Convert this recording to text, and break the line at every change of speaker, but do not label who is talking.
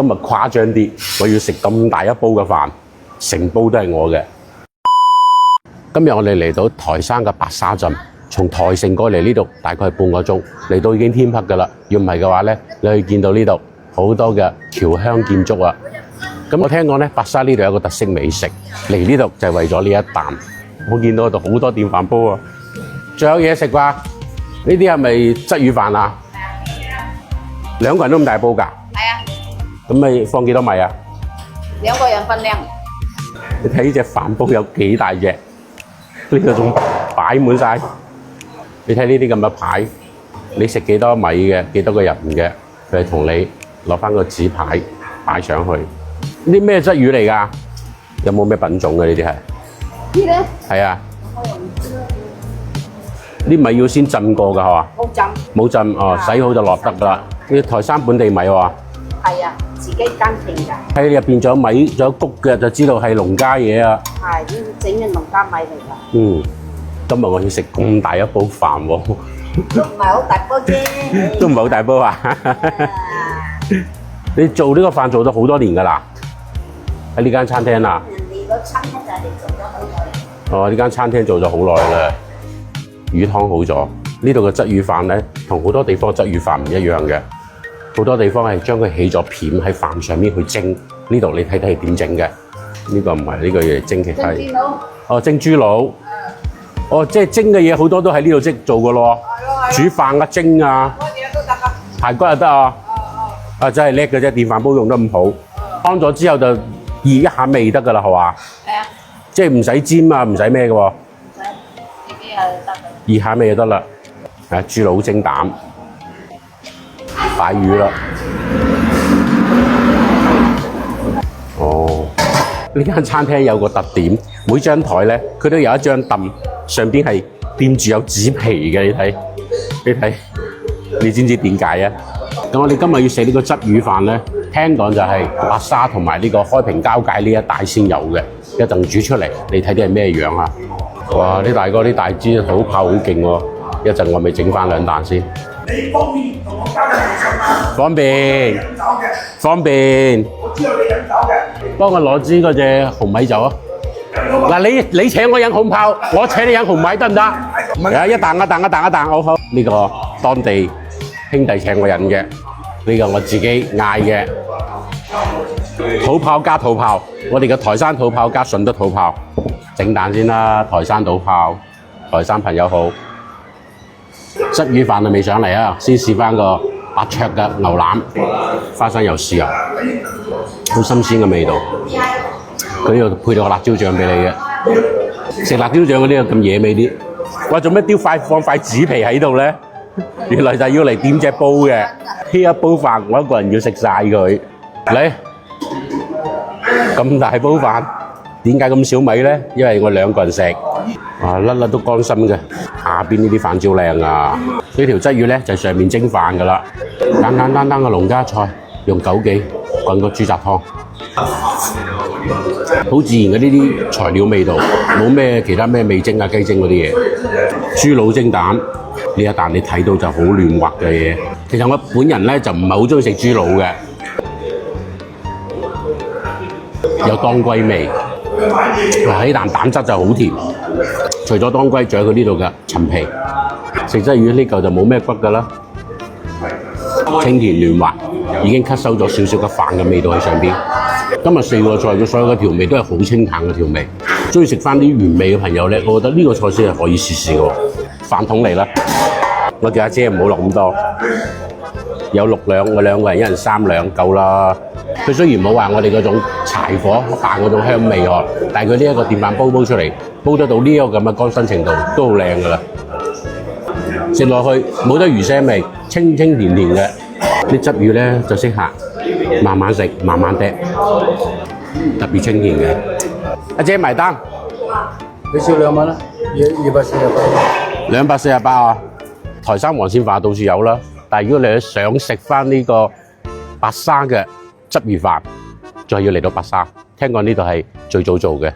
今日誇張啲，我要食咁大一煲嘅飯，成煲都係我嘅。今日我哋嚟到台山嘅白沙鎮，從台城過嚟呢度大概係半個鐘，嚟到已經天黑㗎啦。要唔係嘅話咧，你可以見到呢度好多嘅僑鄉建築啊。咁我聽講咧，白沙呢度有個特色美食，嚟呢度就係為咗呢一啖。我見到度好多電飯煲啊，仲有嘢食啩？呢啲係咪鯽魚飯啊？兩個人都咁大煲㗎？係
啊。
咁咪放幾多米啊
？2個人分量。
你睇呢隻飯煲有幾大隻？呢個仲擺滿晒。你睇呢啲咁嘅牌，你食幾多米嘅，幾多個人嘅，佢係同你攞翻個紙牌擺上去。呢啲咩鯽魚嚟㗎？有冇咩品種嘅呢啲係？
呢咧？
係啊。啲米要先浸過㗎係嘛？
冇浸。
冇浸哦，洗好就落得㗎啦。呢台山本地米喎。
係啊，自己耕田㗎。
喺入邊仲有米，仲有谷嘅，就知道係農家嘢啊。
係呢整嘅農家米嚟㗎。
嗯，今日我要食咁大一煲飯喎。
都唔係好大煲啫。
都唔係好大煲啊！你做呢個飯做咗好多年㗎啦，喺呢間餐廳啊。
人哋個餐廳就係做咗好耐。
哦，呢間餐廳做咗好耐啦。魚湯好咗，呢度嘅鯽魚飯咧，同好多地方嘅鯽魚飯唔一樣嘅。好多地方係將佢起咗片喺飯上面去蒸，呢度你睇睇係點整嘅？呢個唔係呢個嘢蒸其他嘢。蒸豬腦。哦，蒸豬腦。哦，即係蒸嘅嘢好多都喺呢度即做㗎咯。煮飯啊，蒸啊。乜嘢都得啊。排骨又得啊。啊，真係叻嘅啫！電飯煲用得咁好，湯咗之後就熱一下味得㗎啦，係嘛？係啊。即係唔使煎啊，唔使咩嘅喎。唔使，自己係得嘅。熱下味就得啦。係豬腦蒸蛋。擺魚啦，哦！呢間餐廳有個特點，每張台咧，佢都有一張凳，上邊係墊住有紙皮嘅。你睇，你睇，你知唔知點解啊？咁我哋今日要食呢個鯽魚飯咧，聽講就係白沙同埋呢個開平交界呢一帶先有嘅，一陣煮出嚟，你睇啲係咩樣啊？哇！啲大哥啲大支土炮好勁喎，一陣我咪整翻2啖先。你方便同我交流微信嗎？方便。飲酒嘅。方便。我知道你飲酒嘅。幫我攞支嗰隻紅米酒啊！嗱，你請我飲紅炮，我請你飲紅米得唔得？係一啖，好。呢個當地兄弟請我飲嘅，呢個我自己嗌嘅。土炮加土炮，我哋嘅台山土炮加順德土炮。整蛋先啦，台山土炮，台山朋友好。鯽魚飯未上嚟啊！先試翻個白灼嘅牛腩，花生油豉油，好新鮮嘅味道。佢呢度配到個辣椒醬俾你嘅，食辣椒醬嗰啲咁野味啲。哇！做咩放塊紙皮喺度咧？原來就係要嚟掂隻煲嘅。呢一煲飯我一個人要食晒佢。嚟咁大煲飯，點解咁少米咧？因為我2個人食。啊，粒都乾心嘅，下邊呢啲飯照靚啊！呢條鯽魚咧就上面蒸飯噶啦，簡簡單單嘅農家菜，用枸杞滾個豬雜湯，好自然嘅呢啲材料味道，冇咩其他咩味精啊雞精嗰啲嘢。豬腦蒸蛋呢一啖你睇到就好嫩滑嘅嘢。其實我本人咧就唔係好中意食豬腦嘅，有當歸味。嗱，呢啖蛋質就好甜，除咗當歸，仲有佢呢度嘅陳皮。食鯽魚呢嚿就冇咩骨㗎啦，清甜嫩滑，已經吸收咗少少嘅飯嘅味道喺上邊。今日4個菜嘅所有嘅調味都係好清淡嘅調味。中意食翻啲原味嘅朋友咧，我覺得呢個菜式係可以試試嘅。飯桶嚟啦，我叫阿姐唔好落咁多，有6兩，我2個人一人3兩夠啦。佢雖然冇話我哋嗰種柴火扮嗰種香味喎，但係佢呢一個電飯煲出嚟，煲得到呢一個咁嘅乾身程度，都好靚㗎啦。食落去冇得魚腥味，清清甜甜嘅。啲鯽魚咧就適合慢慢食，慢慢嗒，特別清甜嘅。阿姐埋單，
你少2蚊啦，248。
248啊！台山黃鱔飯到處有啦，但係如果你想食翻呢個白沙嘅鯽魚飯，就係要嚟到白沙。聽講呢度係最早做嘅。